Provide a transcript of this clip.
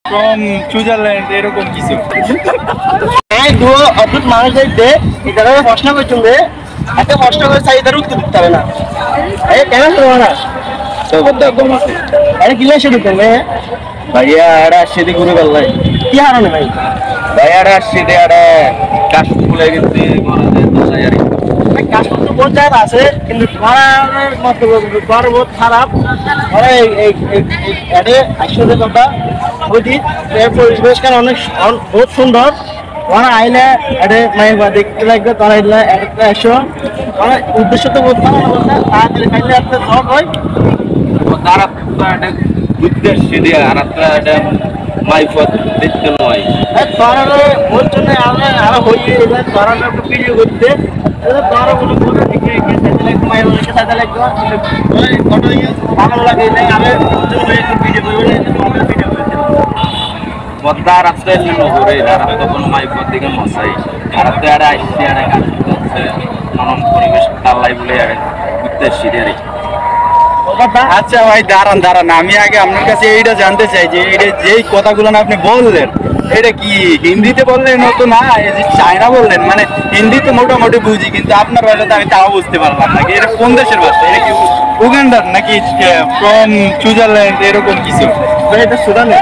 From Switzerland এরকম কিছু। এই দুটো অদ্ভুত মানুষ দেখতে এটার প্রশ্ন করছেন যে একটা প্রশ্ন করে চাই এটার উত্তর দিতে হবে না। এই কেন করবো না আরে কি লেসে দিতে হবে ভাইয়া এটা সেদি ঘুরে পারলাই কি হারানো ভাই ভাইয়া এটা সেদি এটা কাশ ফুলে গেছে কাজপত্র বহুত জায়গা আছে কিন্তু ঘরের মতো ঘর বহুত খারাপ ঘরে আইসদের কথা অতীত পরিবেশ কারণ অনেক বহুত সুন্দর ওরা আইলে এটা মায়ের দেখতে লাগবে তারা এলে একটা এসো আমার উদ্দেশ্য তো বহুত ভালো বলতে তাড়াতাড়ি খাইলে একটা সব হয় তারা বুঝতে সেদি আর একটা মাইফত দেখতে নয় তারা ওর জন্য আমরা আরো হইয়ে তারা একটু ভিডিও করতে তারা কোনো কোনো দিকে মায়ের সাথে লাগবে ভালো লাগে আমি ভিডিও করবো ভিডিও করতে পদ্মা রাস্তা নগরে আর তখন মাইফত দিকে মশাই আর একটা আইসি আর মনন পরিবেশ তাল্লাই বলে আর বুঝতে সেদি আর আচ্ছা ভাই দাঁড়ান দাঁড়ান আমি আগে আপনার কাছে এইটা জানতে চাই যে এইটা যেই কথাগুলো না আপনি বললেন এটা কি হিন্দিতে বললেন তো না এই যে চায়না বললেন মানে হিন্দি তো মোটামুটি বুঝি কিন্তু আপনার ভাষাতে আমি তাও বুঝতে পারলাম নাকি এটা কোন দেশের ভাষা এটা কি উগান্ডার নাকি ফ্রম সুইজারল্যান্ড এরকম কিছু এটা সুদানে